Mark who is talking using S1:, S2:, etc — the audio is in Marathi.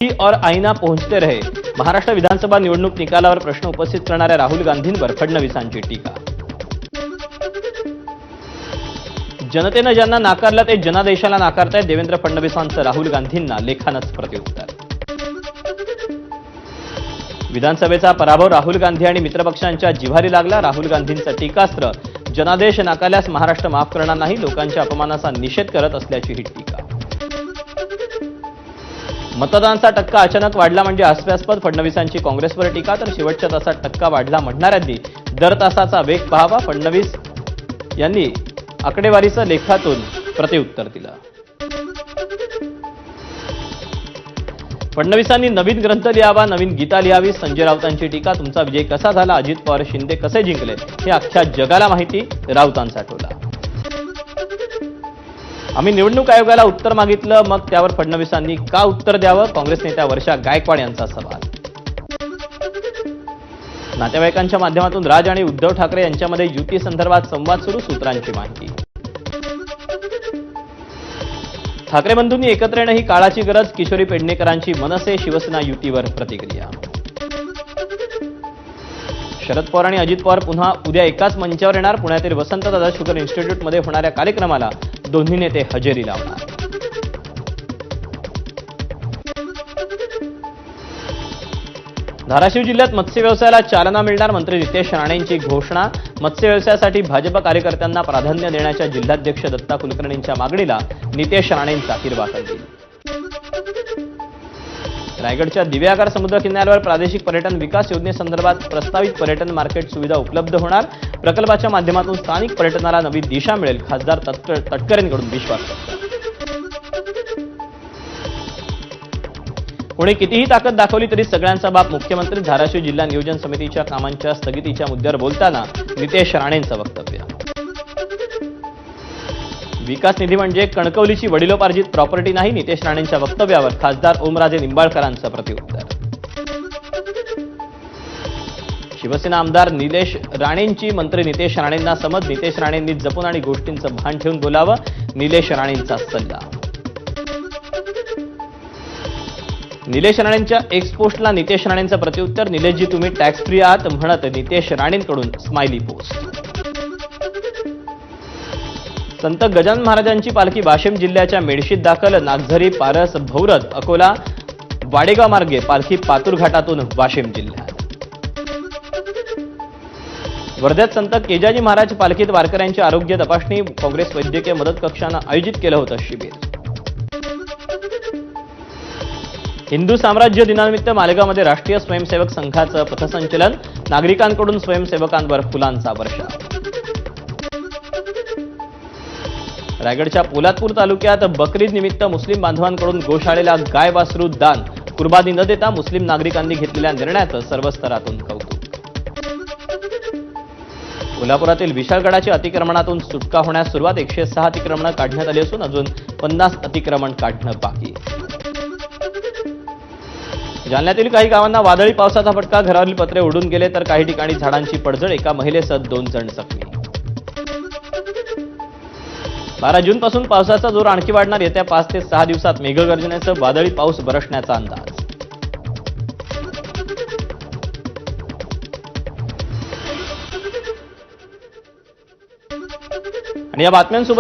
S1: और आईना पहुंचते रहे. महाराष्ट्र विधानसभा निवडणूक निकालावर प्रश्न उपस्थित करणाऱ्या राहुल गांधींवर फडणवीसांची टीका. जनतेनं ज्यांना नाकारलं ते जनादेशाला नाकारतायत. देवेंद्र फडणवीसांचं राहुल गांधींना लेखानच प्रत्युत्तर. विधानसभेचा पराभव राहुल गांधी आणि मित्रपक्षांच्या जिव्हारी लागला. राहुल गांधींचं टीकास्त्र, जनादेश नाकारल्यास महाराष्ट्र माफ करणार नाही. लोकांच्या अपमानाचा निषेध करत असल्याची ही टीका. मतदानाचा टक्का अचानक वाढला म्हणजे हास्यास्पद. फडणवीसांची काँग्रेसवर टीका. तर शेवटच्या तासात टक्का वाढला म्हणणाऱ्यांनी दर तासाचा वेग पाहावा. फडणवीस यांनी आकडेवारीचं लेखातून प्रत्युत्तर दिलं. फडणवीसांनी नवीन ग्रंथ लिहावा, नवीन गीता लिहावी. संजय राऊतांची टीका. तुमचा विजय कसा झाला, अजित पवार शिंदे कसे जिंकले हे अख्ख्या जगाला माहिती. राऊतांचा टोला. आम्ही निवडणूक आयोगाला उत्तर मागितलं, मग त्यावर फडणवीसांनी का उत्तर द्यावं. काँग्रेस नेत्या वर्षा गायकवाड यांचा सवाल. नातेवाईकांच्या माध्यमातून राज आणि उद्धव ठाकरे यांच्यामध्ये युती संदर्भात संवाद सुरू. सूत्रांची माहिती. ठाकरे बंधूंनी एकत्र येणं ही काळाची गरज. किशोरी पेडणेकरांची मनसे शिवसेना युतीवर प्रतिक्रिया. शरद पवार आणि अजित पवार पुन्हा उद्या एकाच मंचावर येणार. पुण्यातील वसंतदादा शुगर इन्स्टिट्यूटमध्ये होणाऱ्या कार्यक्रमाला दोन्ही नेते हजेरी लावणार. धाराशिव जिल्ह्यात मत्स्य व्यवसायाला चालना मिळणार. मंत्री नितेश राणेंची घोषणा. मत्स्य व्यवसायासाठी भाजप कार्यकर्त्यांना प्राधान्य देण्याच्या जिल्हाध्यक्ष दत्ता कुलकर्णींच्या मागणीला नितेश राणेंचा हिरवा कंदील. रायगडच्या दिव्यागार समुद्र किनाऱ्यावर प्रादेशिक पर्यटन विकास योजनेसंदर्भात प्रस्तावित पर्यटन मार्केट सुविधा उपलब्ध होणार. प्रकल्पाच्या माध्यमातून स्थानिक पर्यटनाला नवी दिशा मिळेल. खासदार तटकरेंकडून विश्वास व्यक्त. कोणी कितीही ताकद दाखवली तरी सगळ्यांचा बाप मुख्यमंत्री. धाराशिव जिल्हा नियोजन समितीच्या कामांच्या स्थगितीच्या मुद्द्यावर बोलताना नितेश राणेंचं वक्तव्य. विकास निधी म्हणजे कणकवलीची वडिलोपार्जित प्रॉपर्टी नाही. नितेश राणेंच्या वक्तव्यावर खासदार ओमराजे निंबाळकरांचं प्रत्युत्तर. शिवसेना आमदार निलेश राणेंची मंत्री नितेश राणेंना समज. नितेश राणेंनी जपून आणि गोष्टींचं भान ठेवून बोलावं. निलेश राणेंचा सल्ला. निलेश राणेंच्या एक्स पोस्टला नितेश राणेंचं प्रत्युत्तर. निलेशजी तुम्ही टॅक्स फ्री आहात म्हणत नितेश राणेंकडून स्माइली पोस्ट. संत गजानन महाराजांची पालखी वाशिम जिल्ह्याच्या मेडशीत दाखल. नागझरी, पारस, भौरत, अकोला, वाडेगाव मार्गे पालखी पातूर घाटातून वाशिम जिल्ह्यात. वर्ध्यात संत केजाजी महाराज पालखीत वारकऱ्यांची आरोग्य तपासणी. काँग्रेस वैद्यकीय मदत कक्षानं आयोजित केलं होतं शिबिर. हिंदू साम्राज्य दिनानिमित्त मालेगावमध्ये राष्ट्रीय स्वयंसेवक संघाचं पथसंचलन. नागरिकांकडून स्वयंसेवकांवर फुलांचा वर्षाव. रायगडच्या पोलादपूर तालुक्यात बकरीद निमित्त मुस्लिम बांधवांकडून गोशाळेला गाय वासरू दान. कुर्बानी न देता मुस्लिम नागरिकांनी घेतलेल्या निर्णयाचं सर्व स्तरातून कौतुक. कोल्हापुरातील विशाळगडाच्या अतिक्रमणातून सुटका होण्यास सुरुवात. 106 अतिक्रमणं काढण्यात आली असून अजून 50 अतिक्रमण काढणं बाकी. जालन्यातील काही गावांना वादळी पावसाचा फटका. घरावरील पत्रे उडून गेले तर काही ठिकाणी झाडांची पडझड. एका महिलेसह 2 जण जखमी. 12 जूनपासून पावसाचा जोर आणखी वाढणार. येत्या 5 ते 6 दिवसात मेघगर्जनेसह वादळी पाऊस बरसण्याचा अंदाज. आणि या बातम्यांसोबत